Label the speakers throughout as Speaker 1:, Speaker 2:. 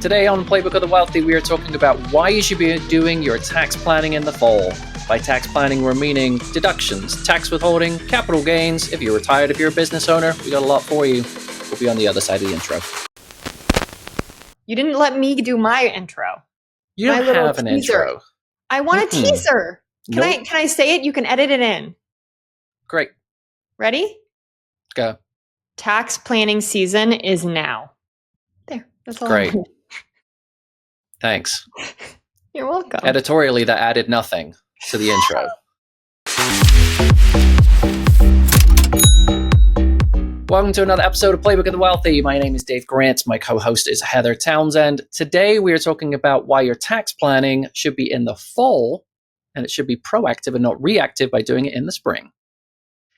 Speaker 1: Today on Playbook of the Wealthy, we are talking about why you should be doing your tax planning in the fall. By tax planning, we're meaning deductions, tax withholding, capital gains. If you're retired, if you're a business owner, we got a lot for you. We'll be on the other side of the intro.
Speaker 2: You didn't let me do my intro.
Speaker 1: You don't have an intro.
Speaker 2: I want a teaser. Can I say it? You can edit it in.
Speaker 1: Great.
Speaker 2: Ready?
Speaker 1: Go.
Speaker 2: Tax planning season is now. There. That's all.
Speaker 1: Great. Thanks.
Speaker 2: You're welcome.
Speaker 1: Editorially, that added nothing to the intro. Welcome to another episode of Playbook of the Wealthy. My name is Dave Grant. My co-host is Heather Townsend. Today, we are talking about why your tax planning should be in the fall, and it should be proactive and not reactive by doing it in the spring.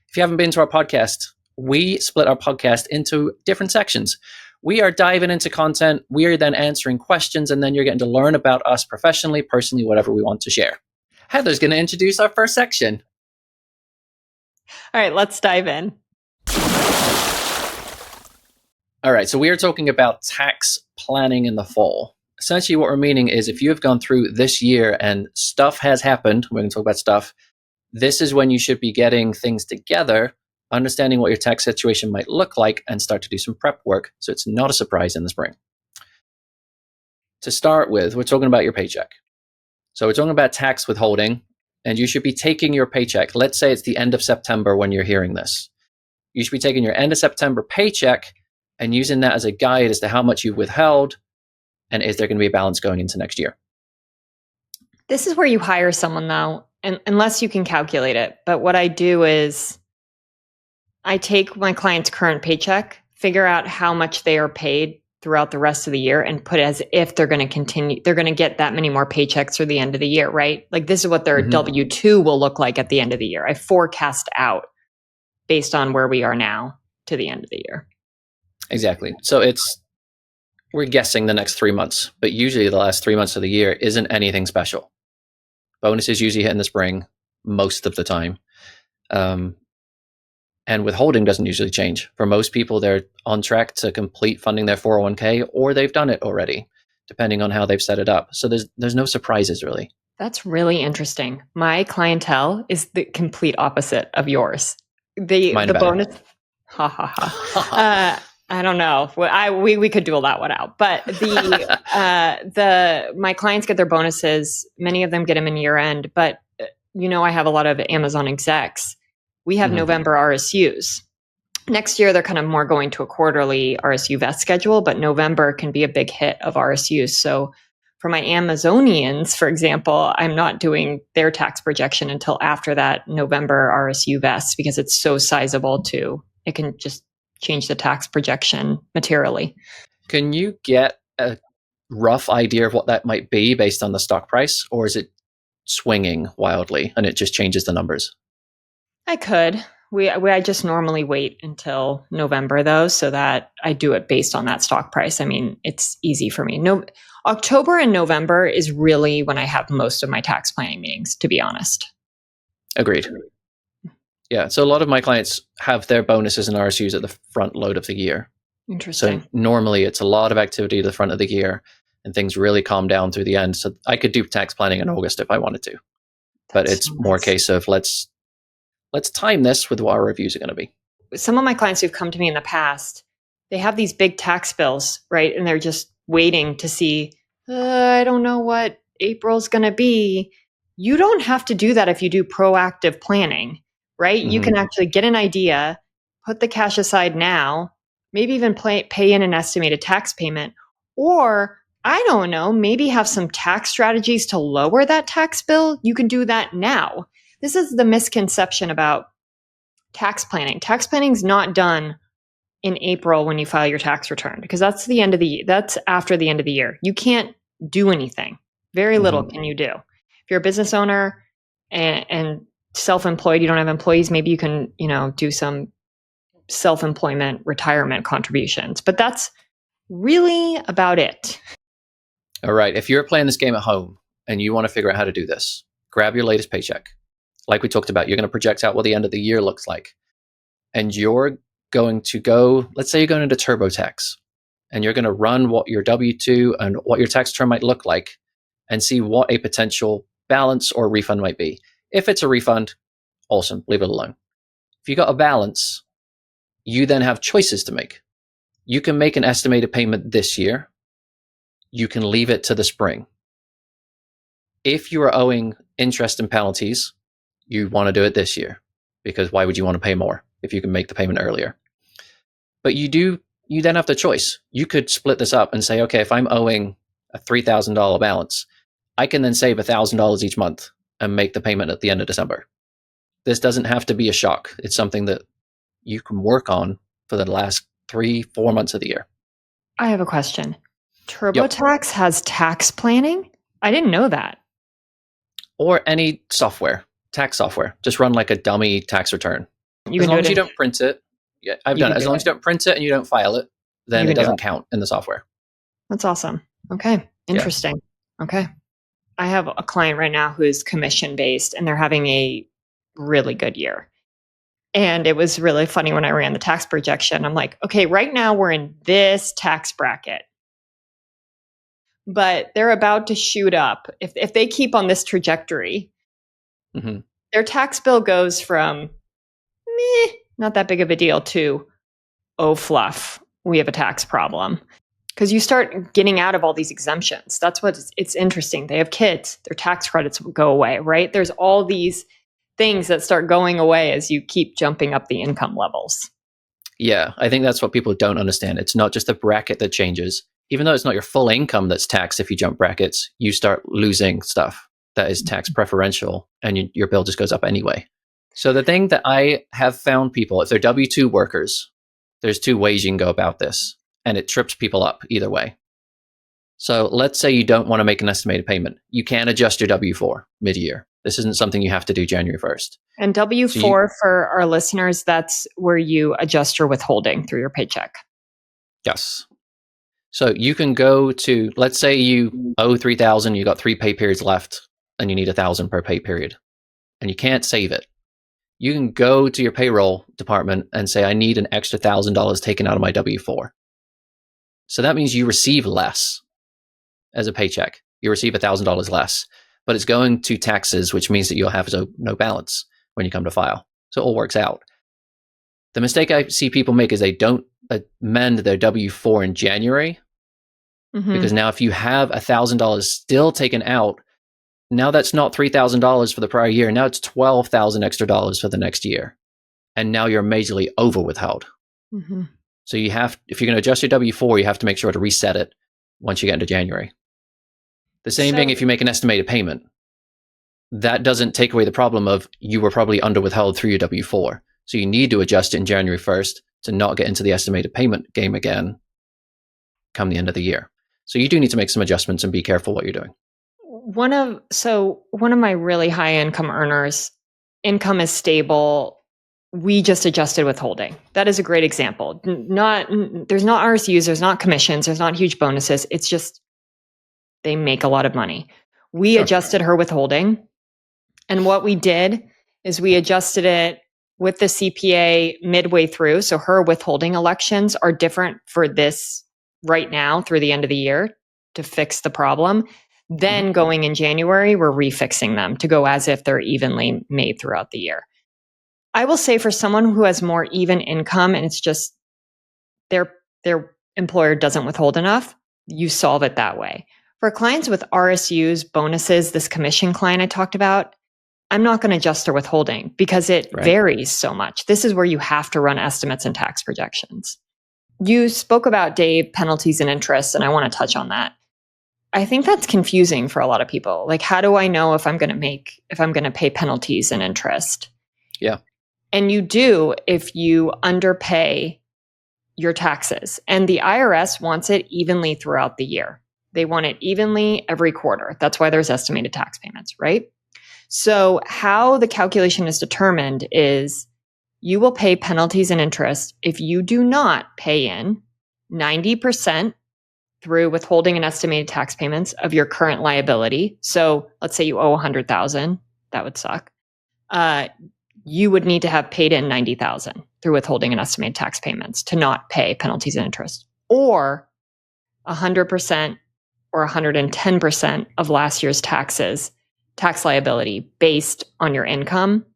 Speaker 1: If you haven't been to our podcast, we split our podcast into different sections. We are diving into content. We are then answering questions, and then you're getting to learn about us professionally, personally, whatever we want to share. Heather's going to introduce our first section.
Speaker 2: All right, let's dive in.
Speaker 1: All right, so we are talking about tax planning in the fall. Essentially, what we're meaning is if you have gone through this year and stuff has happened, we're going to talk about stuff, this is when you should be getting things together, understanding what your tax situation might look like, and start to do some prep work so it's not a surprise in the spring. To start with, we're talking about your paycheck. So we're talking about tax withholding, and you should be taking your paycheck. Let's say it's the end of September when you're hearing this. You should be taking your end of September paycheck and using that as a guide as to how much you've withheld, and is there going to be a balance going into next year.
Speaker 2: This is where you hire someone, though, and unless you can calculate it. But what I do is I take my client's current paycheck, figure out how much they are paid throughout the rest of the year, and put it as if they're going to continue. They're going to get that many more paychecks through the end of the year, right? Like this is what their W-2 will look like at the end of the year. I forecast out based on where we are now to the end of the year.
Speaker 1: Exactly. So we're guessing the next 3 months, but usually the last 3 months of the year isn't anything special. Bonuses usually hit in the spring most of the time. And withholding doesn't usually change. For most people, they're on track to complete funding their 401k, or they've done it already, depending on how they've set it up. So there's no surprises, really.
Speaker 2: That's really interesting. My clientele is the complete opposite of yours. The bonus, ha ha ha. I don't know. We could duel that one out. But my clients get their bonuses. Many of them get them in year end. But I have a lot of Amazon execs. We have November RSUs. Next year, they're kind of more going to a quarterly RSU vest schedule, but November can be a big hit of RSUs. So for my Amazonians, for example, I'm not doing their tax projection until after that November RSU vest because it's so sizable too. It can just change the tax projection materially.
Speaker 1: Can you get a rough idea of what that might be based on the stock price, or is it swinging wildly and it just changes the numbers?
Speaker 2: I could. I just normally wait until November though, so that I do it based on that stock price. I mean, it's easy for me. October and November is really when I have most of my tax planning meetings, to be honest.
Speaker 1: Agreed. Yeah. So a lot of my clients have their bonuses and RSUs at the front load of the year.
Speaker 2: Interesting.
Speaker 1: So normally it's a lot of activity at the front of the year and things really calm down through the end. So I could do tax planning in August if I wanted to, but it's more a case of let's time this with what our reviews are going to be.
Speaker 2: Some of my clients who've come to me in the past, they have these big tax bills, right? And they're just waiting to see, I don't know what April's going to be. You don't have to do that if you do proactive planning, right? You can actually get an idea, put the cash aside now, maybe even pay in an estimated tax payment, or I don't know, maybe have some tax strategies to lower that tax bill. You can do that now. This is the misconception about tax planning. Tax planning is not done in April when you file your tax return because that's after the end of the year. You can't do anything. Very little can you do. If you're a business owner and self-employed, you don't have employees, maybe you can, do some self-employment retirement contributions, but that's really about it.
Speaker 1: All right. If you're playing this game at home and you want to figure out how to do this, grab your latest paycheck. Like we talked about, you're going to project out what the end of the year looks like. And you're going to go, let's say you're going into TurboTax. and you're going to run what your W-2 and what your tax return might look like and see what a potential balance or refund might be. If it's a refund, awesome, leave it alone. If you got a balance, you then have choices to make. You can make an estimated payment this year. You can leave it to the spring. If you are owing interest and penalties, you want to do it this year, because why would you want to pay more if you can make the payment earlier? But you then have the choice. You could split this up and say, okay, if I'm owing a $3,000 balance, I can then save $1,000 each month and make the payment at the end of December. This doesn't have to be a shock. It's something that you can work on for the last 3-4 months of the year.
Speaker 2: I have a question. TurboTax has tax planning? I didn't know that.
Speaker 1: Or any software, tax software. Just run like a dummy tax return.
Speaker 2: You
Speaker 1: as
Speaker 2: can
Speaker 1: long
Speaker 2: do
Speaker 1: as
Speaker 2: it
Speaker 1: you don't print it, yeah, I've done it. As long as you don't print it and you don't file it, then it doesn't count in the software.
Speaker 2: That's awesome. Okay. Interesting. Yeah. Okay. I have a client right now who is commission based and they're having a really good year. And it was really funny when I ran the tax projection. I'm like, okay, right now we're in this tax bracket, but they're about to shoot up. If they keep on this trajectory, their tax bill goes from not that big of a deal to, oh, fluff, we have a tax problem. Because you start getting out of all these exemptions. That's what it's interesting. They have kids, their tax credits will go away, right? There's all these things that start going away as you keep jumping up the income levels.
Speaker 1: Yeah, I think that's what people don't understand. It's not just a bracket that changes. Even though it's not your full income that's taxed if you jump brackets, you start losing stuff that is tax preferential and your bill just goes up anyway. So the thing that I have found people, if they're W-2 workers, there's 2 ways you can go about this. And it trips people up either way. So let's say you don't want to make an estimated payment. You can adjust your W-4 mid-year. This isn't something you have to do January 1st.
Speaker 2: And W-4, for our listeners, that's where you adjust your withholding through your paycheck.
Speaker 1: Yes. So you can go to, let's say you owe $3,000, you got 3 pay periods left, and you need $1,000 per pay period, and you can't save it. You can go to your payroll department and say, I need an extra $1,000 taken out of my W-4. So that means you receive less as a paycheck. You receive $1,000 less, but it's going to taxes, which means that you'll have no balance when you come to file. So it all works out. The mistake I see people make is they don't amend their W-4 in January, because now if you have $1,000 still taken out, now that's not $3,000 for the prior year. Now it's $12,000 extra dollars for the next year. And now you're majorly over withheld. So you have, if you're going to adjust your W-4, you have to make sure to reset it once you get into January. The same thing if you make an estimated payment. That doesn't take away the problem of you were probably under withheld through your W-4. So you need to adjust it in January 1st to not get into the estimated payment game again come the end of the year. So you do need to make some adjustments and be careful what you're doing.
Speaker 2: One of my really high income earners, income is stable. We just adjusted withholding. That is a great example. There's not RSUs, there's not commissions, there's not huge bonuses. It's just they make a lot of money. We adjusted her withholding. And what we did is we adjusted it with the CPA midway through. So her withholding elections are different for this right now through the end of the year to fix the problem. Then going in January, we're refixing them to go as if they're evenly made throughout the year. I will say for someone who has more even income and it's just their employer doesn't withhold enough, you solve it that way. For clients with RSUs, bonuses, this commission client I talked about, I'm not going to adjust their withholding because it varies so much. This is where you have to run estimates and tax projections. You spoke about, Dave, penalties and interest, and I want to touch on that. I think that's confusing for a lot of people. Like, how do I know if I'm going to pay penalties and interest?
Speaker 1: Yeah.
Speaker 2: And you do if you underpay your taxes. And the IRS wants it evenly throughout the year. They want it evenly every quarter. That's why there's estimated tax payments, right? So how the calculation is determined is you will pay penalties and interest if you do not pay in 90% through withholding and estimated tax payments of your current liability. So let's say you owe $100,000. That would suck. You would need to have paid in $90,000 through withholding and estimated tax payments to not pay penalties and interest. Or 100% or 110% of last year's tax liability based on your income.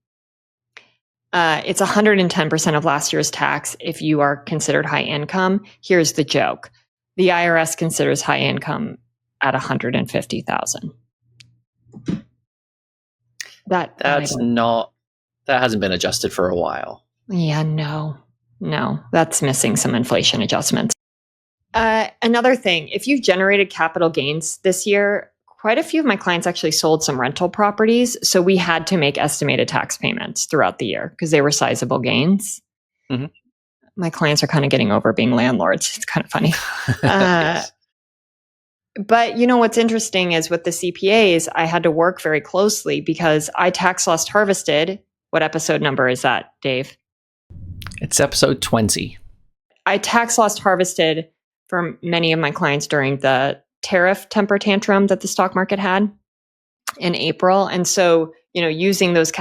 Speaker 2: It's 110% of last year's tax if you are considered high income. Here's the joke. The IRS considers high income at $150,000. That
Speaker 1: hasn't been adjusted for a while.
Speaker 2: Yeah, no, that's missing some inflation adjustments. Another thing, if you've generated capital gains this year, quite a few of my clients actually sold some rental properties. So we had to make estimated tax payments throughout the year because they were sizable gains.
Speaker 1: Mm-hmm.
Speaker 2: My clients are kind of getting over being landlords. It's kind of funny.
Speaker 1: Yes.
Speaker 2: But what's interesting is with the CPAs, I had to work very closely because I tax loss harvested. What episode number is that, Dave?
Speaker 1: It's episode 20.
Speaker 2: I tax loss harvested for many of my clients during the tariff temper tantrum that the stock market had in April. And so, using those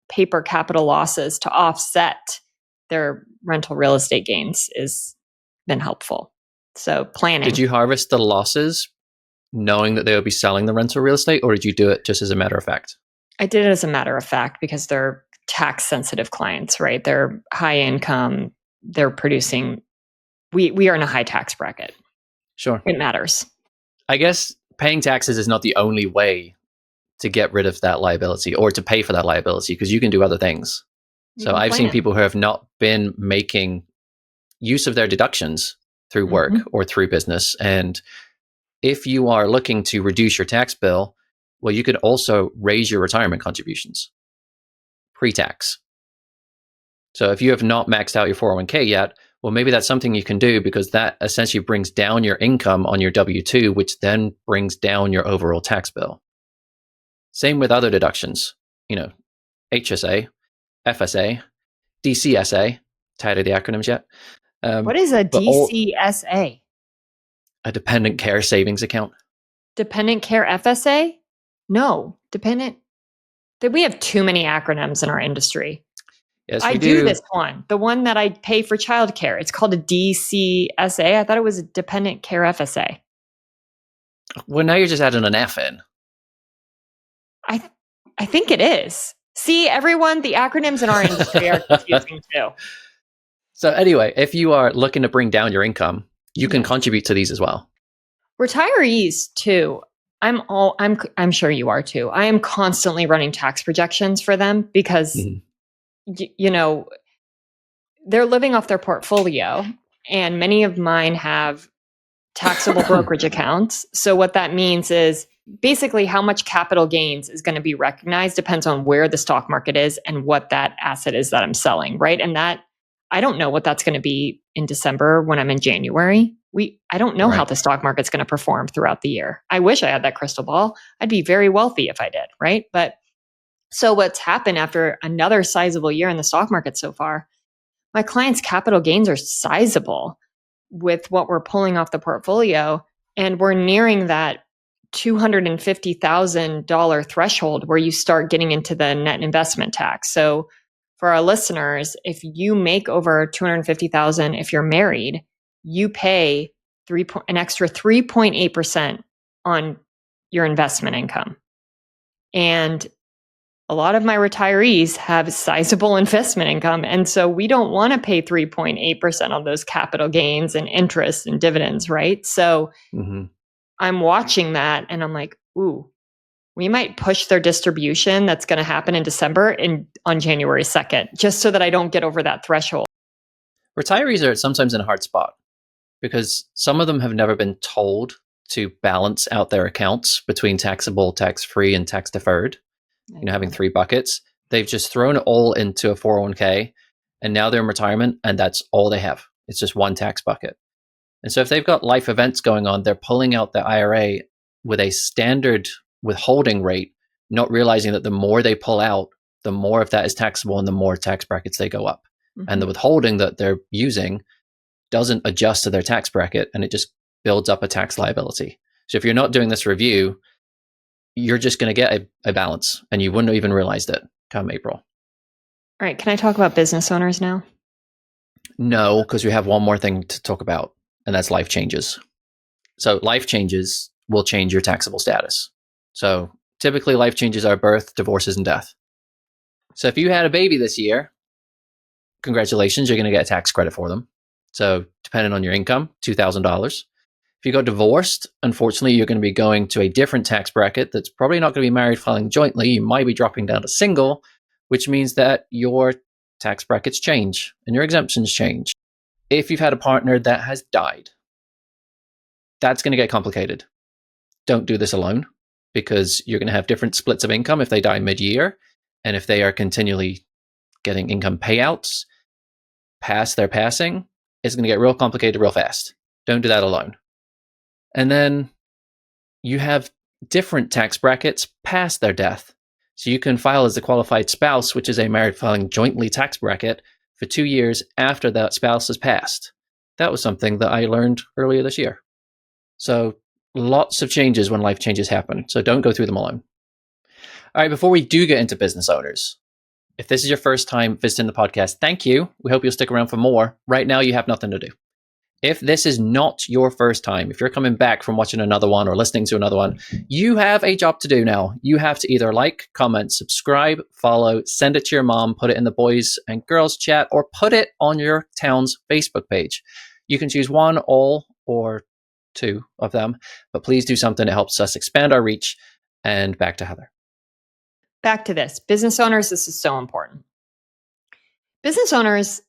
Speaker 2: paper capital losses to offset their rental real estate gains has been helpful. So planning.
Speaker 1: Did you harvest the losses knowing that they would be selling the rental real estate, or did you do it just as a matter of fact?
Speaker 2: I did it as a matter of fact because they're tax sensitive clients, right? They're high income. They're producing. We are in a high tax bracket.
Speaker 1: Sure.
Speaker 2: It matters.
Speaker 1: I guess paying taxes is not the only way to get rid of that liability or to pay for that liability, because you can do other things. So I've seen people who have not been making use of their deductions through work or through business. And if you are looking to reduce your tax bill, well, you could also raise your retirement contributions pre-tax. So if you have not maxed out your 401k yet, well, maybe that's something you can do, because that essentially brings down your income on your W-2, which then brings down your overall tax bill. Same with other deductions, HSA, FSA, DCSA. Tired of the acronyms yet?
Speaker 2: What is a DCSA?
Speaker 1: A dependent care savings account.
Speaker 2: Dependent care FSA? No, dependent. We have too many acronyms in our industry.
Speaker 1: Yes,
Speaker 2: I do this one, the one that I pay for childcare. It's called a DCSA. I thought it was a dependent care FSA.
Speaker 1: Well, now you're just adding an F in.
Speaker 2: I think it is. See, everyone, the acronyms in our industry are confusing too.
Speaker 1: So anyway, if you are looking to bring down your income, you can contribute to these as well.
Speaker 2: Retirees too. I'm sure you are too. I am constantly running tax projections for them because they're living off their portfolio, and many of mine have taxable brokerage accounts. So what that means is basically how much capital gains is going to be recognized depends on where the stock market is and what that asset is that I'm selling, right? And that I don't know what that's going to be in December when I'm in January. I don't know how the stock market's going to perform throughout the year. I wish I had that crystal ball. I'd be very wealthy if I did, right? But so what's happened after another sizable year in the stock market so far, my clients' capital gains are sizable with what we're pulling off the portfolio. And we're nearing that $250,000 threshold where you start getting into the net investment tax. So for our listeners, if you make over $250,000, if you're married, you pay an extra 3.8% on your investment income. And a lot of my retirees have sizable investment income. And so we don't want to pay 3.8% on those capital gains and interest and dividends, right? So I'm watching that and I'm like, ooh, we might push their distribution that's going to happen in December on January 2nd, just so that I don't get over that threshold.
Speaker 1: Retirees are sometimes in a hard spot because some of them have never been told to balance out their accounts between taxable, tax-free, and tax-deferred. Having 3 buckets. They've just thrown it all into a 401k, and now they're in retirement, and that's all they have. It's just one tax bucket. And so if they've got life events going on, they're pulling out the IRA with a standard withholding rate, not realizing that the more they pull out, the more of that is taxable and the more tax brackets they go up. And the withholding that they're using doesn't adjust to their tax bracket, and it just builds up a tax liability. So if you're not doing this review, you're just going to get a balance, and you wouldn't have even realized it come April.
Speaker 2: All right. Can I talk about business owners now?
Speaker 1: No, because we have one more thing to talk about, and that's life changes. So life changes will change your taxable status. So typically life changes are birth, divorces, and death. So if you had a baby this year, congratulations, you're going to get a tax credit for them. So depending on your income, $2,000. If you got divorced, unfortunately, you're going to be going to a different tax bracket that's probably not going to be married filing jointly. You might be dropping down to single, which means that your tax brackets change and your exemptions change. If you've had a partner that has died, that's going to get complicated. Don't do this alone, because you're going to have different splits of income if they die mid-year, and if they are continually getting income payouts past their passing, it's going to get real complicated real fast. Don't do that alone. And then you have different tax brackets past their death. So you can file as a qualified spouse, which is a married filing jointly tax bracket, for 2 years after that spouse has passed. That was something that I learned earlier this year. So lots of changes when life changes happen. So don't go through them alone. All right, before we do get into business owners, if this is your first time visiting the podcast, thank you. We hope you'll stick around for more. Right now, you have nothing to do. If this is not your first time, if you're coming back from watching another one or listening to another one, you have a job to do now. You have to either like, comment, subscribe, follow, send it to your mom, put it in the boys and girls chat, or put it on your town's Facebook page. You can choose one, all, or two of them, but please do something that helps us expand our reach. And back to Heather.
Speaker 2: Back to this. Business owners, this is so important. Business owners,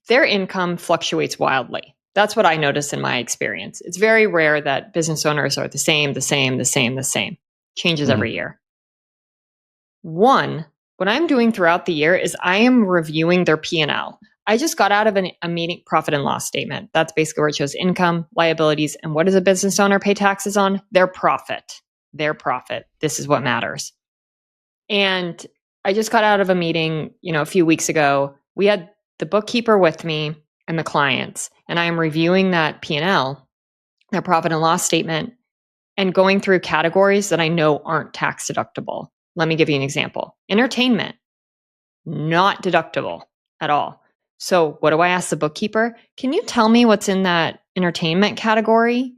Speaker 2: their income fluctuates wildly. That's what I notice in my experience. It's very rare that business owners are the same. Changes every year. One, what I'm doing throughout the year is I am reviewing their P&L. I just got out of a meeting profit and loss statement. That's basically where it shows income, liabilities, and what does a business owner pay taxes on? Their profit. Their profit. This is what matters. And I just got out of a meeting, a few weeks ago. We had the bookkeeper with me and the clients, and I am reviewing that P&L, that profit and loss statement, and going through categories that I know aren't tax deductible. Let me give you an example. Entertainment, not deductible at all. So what do I ask the bookkeeper? Can you tell me what's in that entertainment category?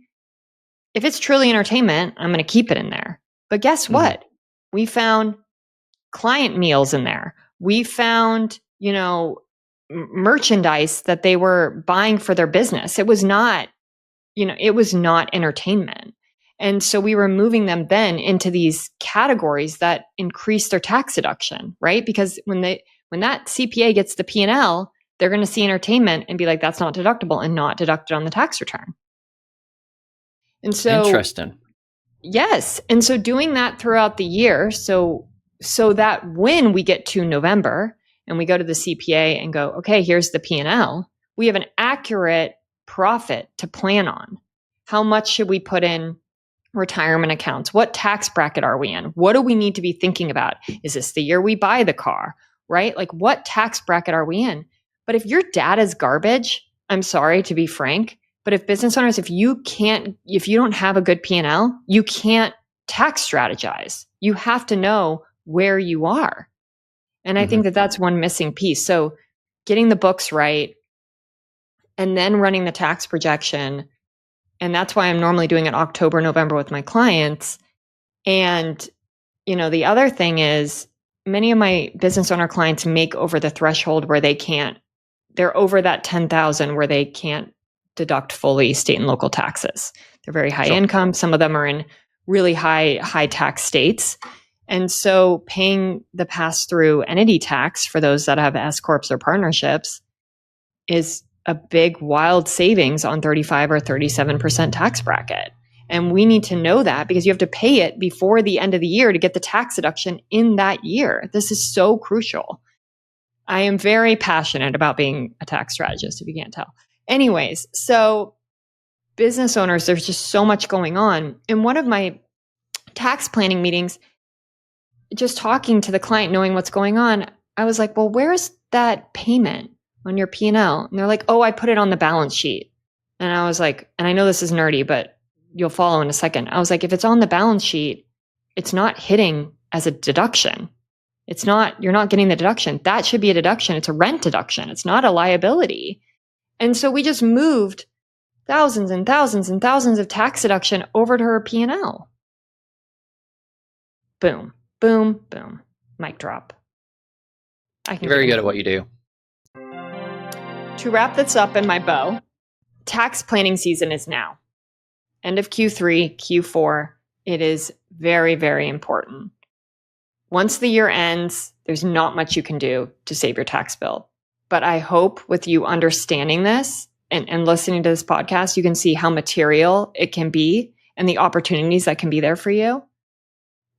Speaker 2: If it's truly entertainment, I'm going to keep it in there. But guess what? We found client meals in there. We found, merchandise that they were buying for their business. It was not entertainment. And so we were moving them then into these categories that increase their tax deduction, right? Because when that CPA gets the P&L, they're going to see entertainment and be like, that's not deductible and not deducted on the tax return. And so
Speaker 1: interesting.
Speaker 2: Yes. And so doing that throughout the year, so that when we get to November and we go to the CPA and go, okay, here's the P&L, we have an accurate profit to plan on. How much should we put in retirement accounts? What tax bracket are we in? What do we need to be thinking about? Is this the year we buy the car, right? Like, what tax bracket are we in? But if your data is garbage, I'm sorry to be frank, but if business owners, if you don't have a good P&L, you can't tax strategize. You have to know where you are. And I think that that's one missing piece. So getting the books right and then running the tax projection. And that's why I'm normally doing it October, November with my clients. And, the other thing is many of my business owner clients make over the threshold where they're over that 10,000 where they can't deduct fully state and local taxes. They're very high income. Some of them are in really high tax states. And so paying the pass-through entity tax for those that have S corps or partnerships is a big, wild savings on 35 or 37% tax bracket. And we need to know that because you have to pay it before the end of the year to get the tax deduction in that year. This is so crucial. I am very passionate about being a tax strategist, if you can't tell. Anyways, so business owners, there's just so much going on. In one of my tax planning meetings, just talking to the client, knowing what's going on, I was like, well, where's that payment on your P&L? And they're like, oh, I put it on the balance sheet. And I was like, and I know this is nerdy, but you'll follow in a second. I was like, if it's on the balance sheet, it's not hitting as a deduction. You're not getting the deduction. That should be a deduction. It's a rent deduction. It's not a liability. And so we just moved thousands and thousands and thousands of tax deduction over to her P&L. Boom, boom, boom. Mic drop.
Speaker 1: You're very good at what you do.
Speaker 2: To wrap this up in my bow, tax planning season is now. End of Q3, Q4, it is very, very important. Once the year ends, there's not much you can do to save your tax bill. But I hope with you understanding this and listening to this podcast, you can see how material it can be and the opportunities that can be there for you.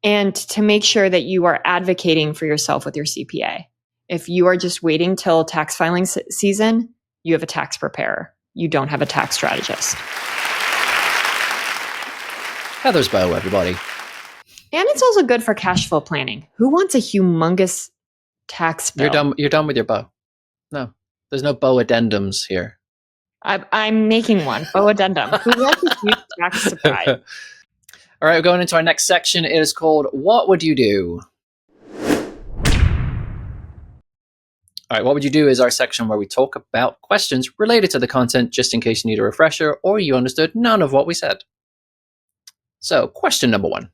Speaker 2: And to make sure that you are advocating for yourself with your CPA. If you are just waiting till tax filing season, you have a tax preparer. You don't have a tax strategist.
Speaker 1: Heather's bow, everybody.
Speaker 2: And it's also good for cash flow planning. Who wants a humongous tax bill?
Speaker 1: You're done with your bow. No, there's no bow addendums here.
Speaker 2: I'm making one. Bow addendum. Who wants a huge tax surprise?
Speaker 1: All right, we're going into our next section. It is called What Would You Do? All right, What Would You Do is our section where we talk about questions related to the content, just in case you need a refresher or you understood none of what we said. So, question number 1.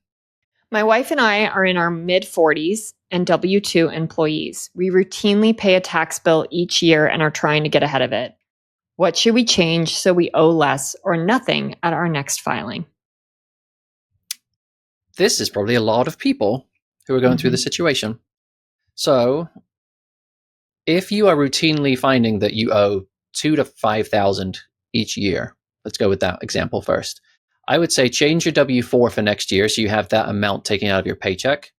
Speaker 2: My wife and I are in our mid-40s and W-2 employees. We routinely pay a tax bill each year and are trying to get ahead of it. What should we change so we owe less or nothing at our next filing?
Speaker 1: This is probably a lot of people who are going through the situation. So, if you are routinely finding that you owe $2,000 to $5,000 each year, let's go with that example first. I would say change your W-4 for next year so you have that amount taken out of your paycheck,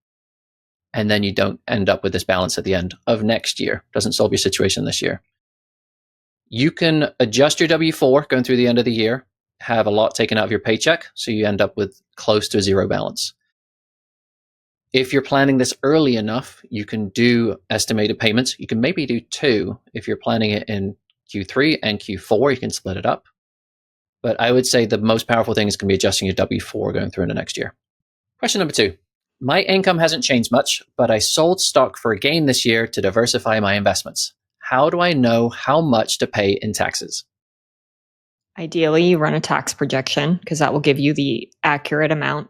Speaker 1: and then you don't end up with this balance at the end of next year. Doesn't solve your situation this year. You can adjust your W-4 going through the end of the year, have a lot taken out of your paycheck, so you end up with close to a zero balance. If you're planning this early enough, you can do estimated payments. You can maybe do 2. If you're planning it in Q3 and Q4, you can split it up. But I would say the most powerful thing is going to be adjusting your W-4 going through into next year. Question number 2. My income hasn't changed much, but I sold stock for a gain this year to diversify my investments. How do I know how much to pay in taxes?
Speaker 2: Ideally, you run a tax projection because that will give you the accurate amount.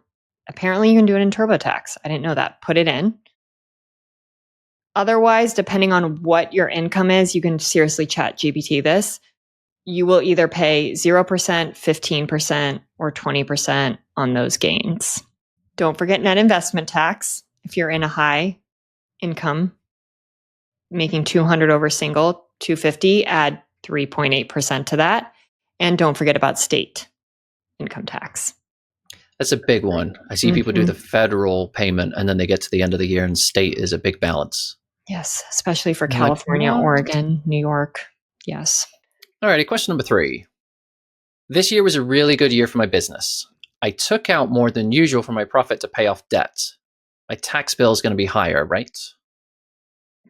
Speaker 2: Apparently, you can do it in TurboTax. I didn't know that. Put it in. Otherwise, depending on what your income is, you can seriously chat GPT this. You will either pay 0%, 15%, or 20% on those gains. Don't forget net investment tax. If you're in a high income, making 200 over single, 250, add 3.8% to that. And don't forget about state income tax.
Speaker 1: That's a big one. I see people do the federal payment and then they get to the end of the year and state is a big balance.
Speaker 2: Yes, especially for California, Oregon, New York. Yes.
Speaker 1: Alrighty, question number 3. This year was a really good year for my business. I took out more than usual for my profit to pay off debt. My tax bill is going to be higher, right?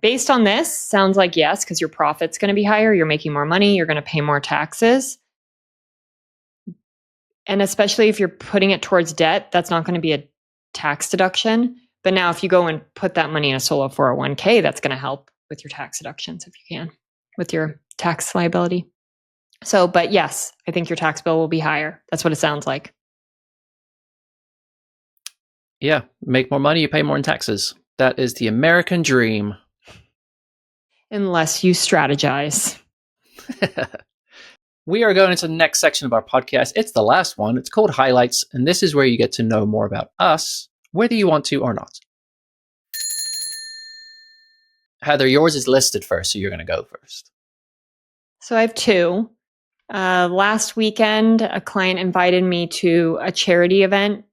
Speaker 2: Based on this, sounds like yes, because your profit's going to be higher. You're making more money. You're going to pay more taxes. And especially if you're putting it towards debt, that's not going to be a tax deduction. But now if you go and put that money in a solo 401k, that's going to help with your tax deductions if you can, with your tax liability. So, but yes, I think your tax bill will be higher. That's what it sounds like.
Speaker 1: Yeah, make more money, you pay more in taxes. That is the American dream.
Speaker 2: Unless you strategize.
Speaker 1: We are going into the next section of our podcast. It's the last one. It's called Highlights, and this is where you get to know more about us, whether you want to or not. Heather, yours is listed first, so you're going to go first.
Speaker 2: So I have 2. Last weekend, a client invited me to a charity event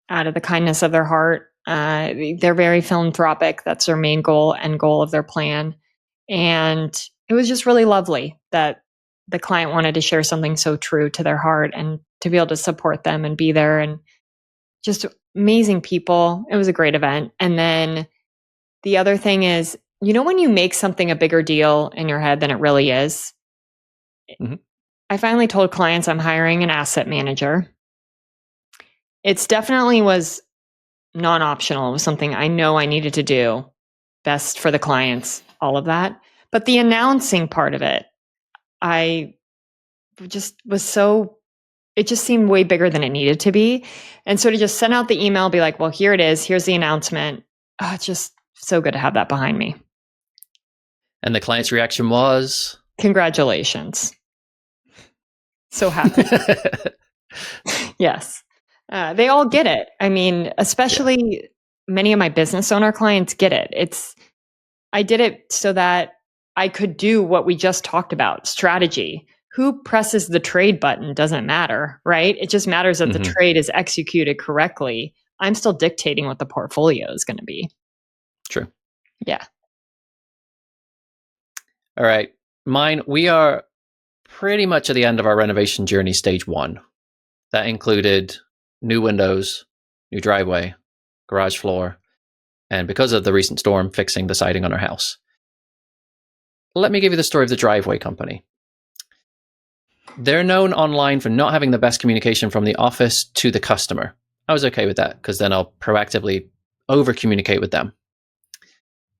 Speaker 2: out of the kindness of their heart. They're very philanthropic. That's their main goal and goal of their plan. And it was just really lovely that the client wanted to share something so true to their heart and to be able to support them and be there, and just amazing people. It was a great event. And then the other thing is, you know, when you make something a bigger deal in your head than it really is, I finally told clients I'm hiring an asset manager. It's definitely was non-optional. It was something I know I needed to do, best for the clients, all of that. But the announcing part of it, I just was so it just seemed way bigger than it needed to be. And so to just send out the email, be like, well, here it is. Here's the announcement. It's just so good to have that behind me.
Speaker 1: And the client's reaction was?
Speaker 2: Congratulations. So happy. Yes. They all get it. I mean, especially many of my business owner clients get it. I did it so that I could do what we just talked about, strategy. Who presses the trade button doesn't matter, right? It just matters that the trade is executed correctly. I'm still dictating what the portfolio is going to be.
Speaker 1: True.
Speaker 2: Yeah.
Speaker 1: All right. Mine, we are pretty much at the end of our renovation journey, stage 1. That included new windows, new driveway, garage floor, and because of the recent storm, fixing the siding on our house. Let me give you the story of the driveway company. They're known online for not having the best communication from the office to the customer. I was okay with that because then I'll proactively over-communicate with them.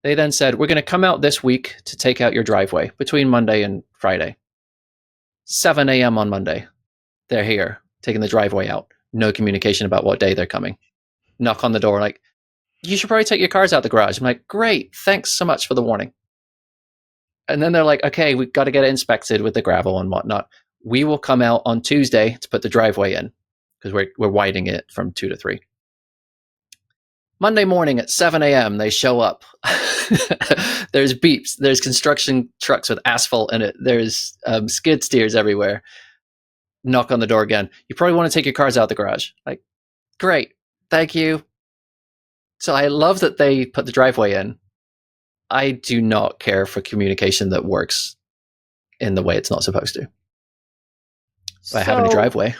Speaker 1: They then said, we're going to come out this week to take out your driveway between Monday and Friday. 7 a.m. on Monday. They're here, taking the driveway out. No communication about what day they're coming. Knock on the door like, you should probably take your cars out the garage. I'm like, great, thanks so much for the warning. And then they're like, okay, we've got to get it inspected with the gravel and whatnot. We will come out on Tuesday to put the driveway in because we're widening it from 2 to 3. Monday morning at 7 a.m., they show up. There's beeps. There's construction trucks with asphalt in it. There's skid steers everywhere. Knock on the door again. You probably want to take your cars out the garage. Like, great. Thank you. So I love that they put the driveway in. I do not care for communication that works in the way it's not supposed to. By having a driveway.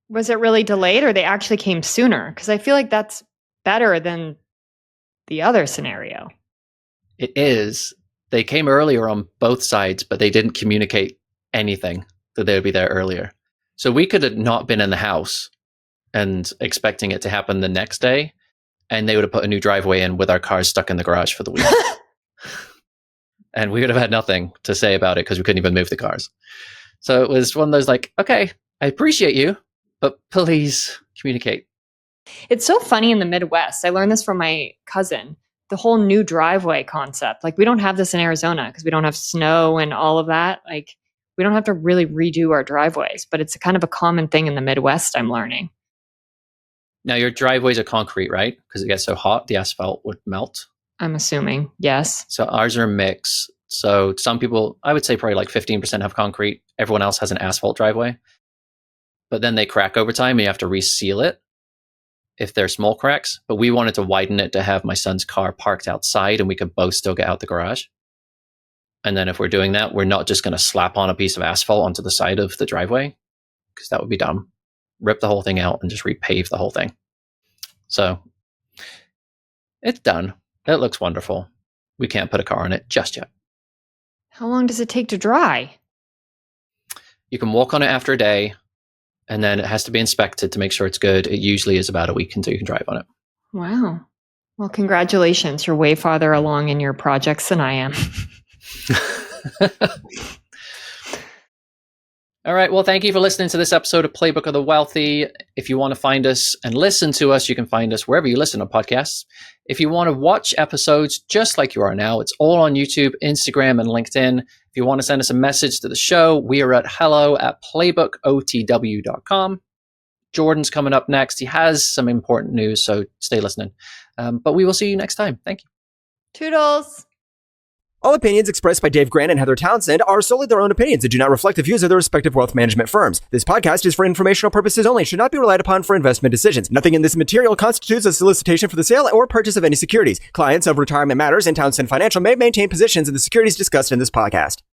Speaker 2: Was it really delayed or they actually came sooner? Because I feel like that's better than the other scenario.
Speaker 1: It is. They came earlier on both sides, but they didn't communicate anything that they would be there earlier. So we could have not been in the house and expecting it to happen the next day, and they would have put a new driveway in with our cars stuck in the garage for the week. And we would have had nothing to say about it because we couldn't even move the cars. So it was one of those like, okay, I appreciate you, but please communicate.
Speaker 2: It's so funny in the Midwest. I learned this from my cousin, the whole new driveway concept. Like, we don't have this in Arizona because we don't have snow and all of that. Like, we don't have to really redo our driveways, but it's kind of a common thing in the Midwest, I'm learning.
Speaker 1: Now, your driveways are concrete, right? Because it gets so hot, the asphalt would melt.
Speaker 2: I'm assuming, yes.
Speaker 1: So ours are a mix. So some people, I would say probably like 15% have concrete. Everyone else has an asphalt driveway. But then they crack over time and you have to reseal it if they're small cracks. But we wanted to widen it to have my son's car parked outside and we could both still get out the garage. And then if we're doing that, we're not just going to slap on a piece of asphalt onto the side of the driveway because that would be dumb. Rip the whole thing out and just repave the whole thing. So it's done. It looks wonderful. We can't put a car on it just yet.
Speaker 2: How long does it take to dry?
Speaker 1: You can walk on it after a day, and then it has to be inspected to make sure it's good. It usually is about a week until you can drive on it.
Speaker 2: Wow. Well, congratulations. You're way farther along in your projects than I am.
Speaker 1: All right. Well, thank you for listening to this episode of Playbook of the Wealthy. If you want to find us and listen to us, you can find us wherever you listen to podcasts. If you want to watch episodes just like you are now, it's all on YouTube, Instagram, and LinkedIn. If you want to send us a message to the show, we are at hello@playbookotw.com. Jordan's coming up next. He has some important news, so stay listening. But we will see you next time. Thank you.
Speaker 2: Toodles.
Speaker 3: All opinions expressed by Dave Grant and Heather Townsend are solely their own opinions and do not reflect the views of their respective wealth management firms. This podcast is for informational purposes only and should not be relied upon for investment decisions. Nothing in this material constitutes a solicitation for the sale or purchase of any securities. Clients of Retirement Matters and Townsend Financial may maintain positions in the securities discussed in this podcast.